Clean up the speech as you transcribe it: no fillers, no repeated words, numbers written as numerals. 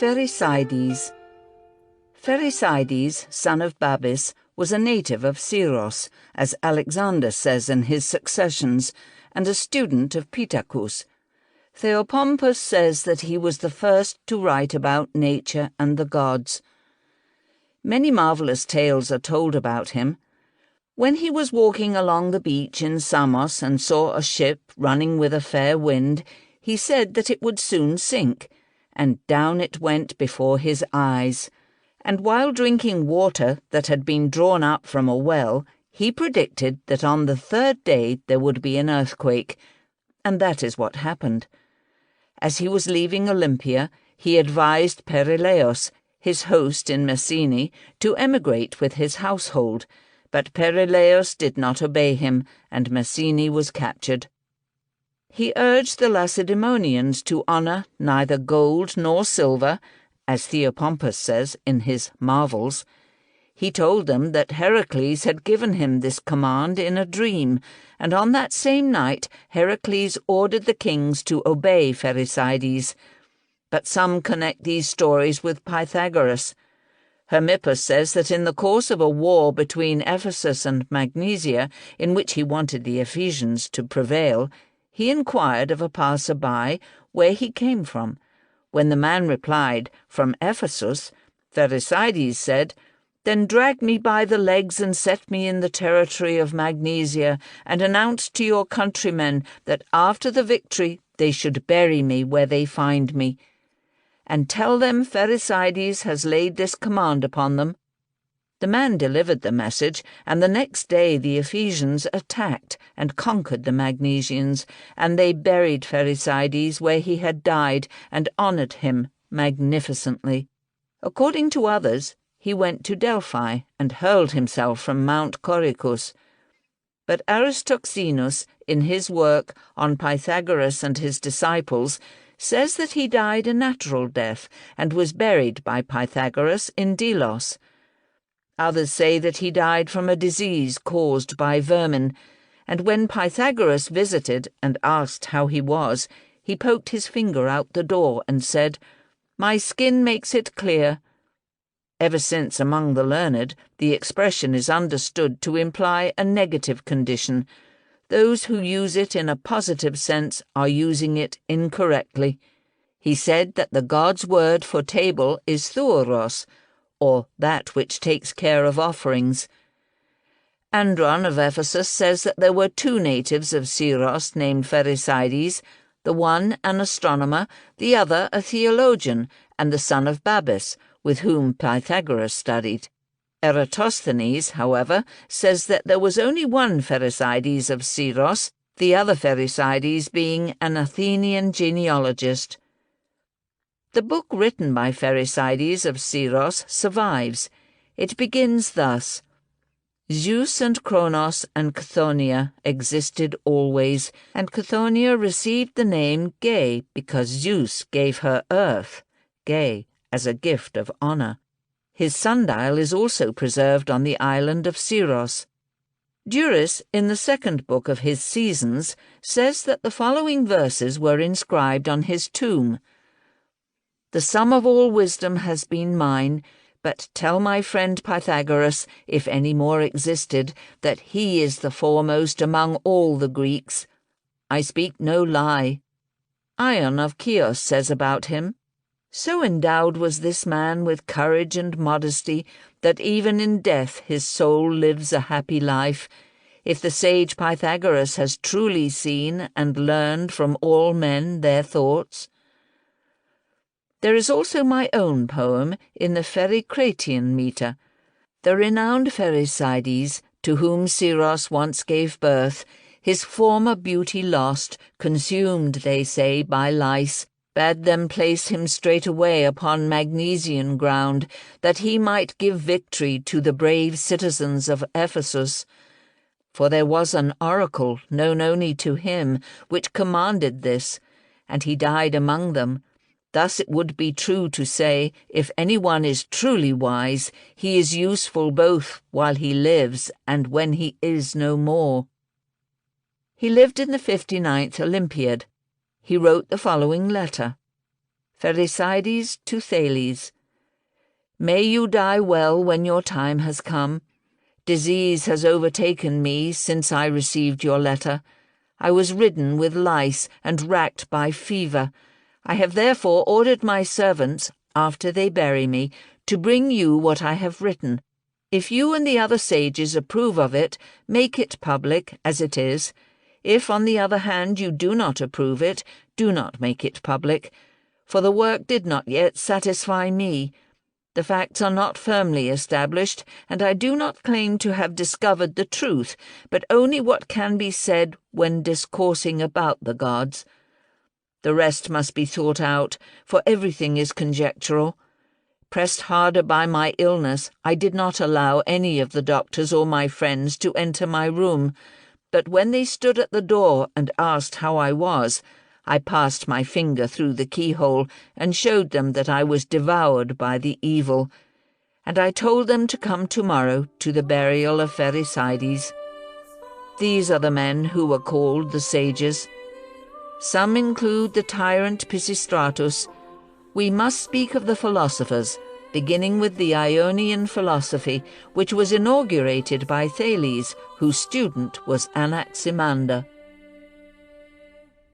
Pherecydes. Pherecydes, son of Barbys, was a native of Syros, as Alexander says in his Successions, and a student of Pittacus. Theopompus says that he was the first to write about nature and the gods. Many marvellous tales are told about him. When he was walking along the beach in Samos and saw a ship running with a fair wind, he said that it would soon sink, and down it went before his eyes. And while drinking water that had been drawn up from a well, he predicted that on the third day there would be an earthquake, and that is what happened. As he was leaving Olympia, he advised Pereleus, his host in Messini, to emigrate with his household, but Pereleus did not obey him, and Messini was captured. He urged the Lacedaemonians to honour neither gold nor silver, as Theopompus says in his Marvels. He told them that Heracles had given him this command in a dream, and on that same night Heracles ordered the kings to obey Pherecydes. But some connect these stories with Pythagoras. Hermippus says that in the course of a war between Ephesus and Magnesia, in which he wanted the Ephesians to prevail, he inquired of a passer-by where he came from. When the man replied, "From Ephesus," Pherecydes said, "Then drag me by the legs and set me in the territory of Magnesia, and announce to your countrymen that after the victory they should bury me where they find me. And tell them Pherecydes has laid this command upon them." The man delivered the message, and the next day the Ephesians attacked and conquered the Magnesians, and they buried Pherecydes where he had died, and honoured him magnificently. According to others, he went to Delphi and hurled himself from Mount Corycus. But Aristoxenus, in his work on Pythagoras and his disciples, says that he died a natural death and was buried by Pythagoras in Delos. Others say that he died from a disease caused by vermin, and when Pythagoras visited and asked how he was, he poked his finger out the door and said, "My skin makes it clear." Ever since, among the learned, the expression is understood to imply a negative condition. Those who use it in a positive sense are using it incorrectly. He said that the god's word for table is thuros, or that which takes care of offerings. Andron of Ephesus says that there were two natives of Syros named Pherecydes, the one an astronomer, the other a theologian, and the son of Barbys, with whom Pythagoras studied. Eratosthenes, however, says that there was only one Pherecydes of Syros, the other Pherecydes being an Athenian genealogist. The book written by Pherecydes of Syros survives. It begins thus: Zeus and Kronos and Chthoniya existed always, and Chthoniya received the name Ge because Zeus gave her earth, Ge, as a gift of honour. His sundial is also preserved on the island of Syros. Duris, in the second book of his Seasons, says that the following verses were inscribed on his tomb: "The sum of all wisdom has been mine, but tell my friend Pythagoras, if any more existed, that he is the foremost among all the Greeks. I speak no lie." Ion of Chios says about him, "So endowed was this man with courage and modesty that even in death his soul lives a happy life. If the sage Pythagoras has truly seen and learned from all men their thoughts." There is also my own poem in the Pherecratian metre. The renowned Pherecydes, to whom Syros once gave birth, his former beauty lost, consumed, they say, by lice, bade them place him straightway upon Magnesian ground, that he might give victory to the brave citizens of Ephesus. For there was an oracle, known only to him, which commanded this, and he died among them. Thus it would be true to say, if anyone is truly wise, he is useful both while he lives and when he is no more. He lived in the 59th Olympiad. He wrote the following letter: Pherecydes to Thales. May you die well when your time has come. Disease has overtaken me since I received your letter. I was ridden with lice and racked by fever. I have therefore ordered my servants, after they bury me, to bring you what I have written. If you and the other sages approve of it, make it public, as it is. If, on the other hand, you do not approve it, do not make it public, for the work did not yet satisfy me. The facts are not firmly established, and I do not claim to have discovered the truth, but only what can be said when discoursing about the gods. The rest must be thought out, for everything is conjectural. Pressed harder by my illness, I did not allow any of the doctors or my friends to enter my room, but when they stood at the door and asked how I was, I passed my finger through the keyhole and showed them that I was devoured by the evil, and I told them to come tomorrow to the burial of Pherecydes. These are the men who were called the sages. Some include the tyrant Pisistratus. We must speak of the philosophers, beginning with the Ionian philosophy, which was inaugurated by Thales, whose student was Anaximander.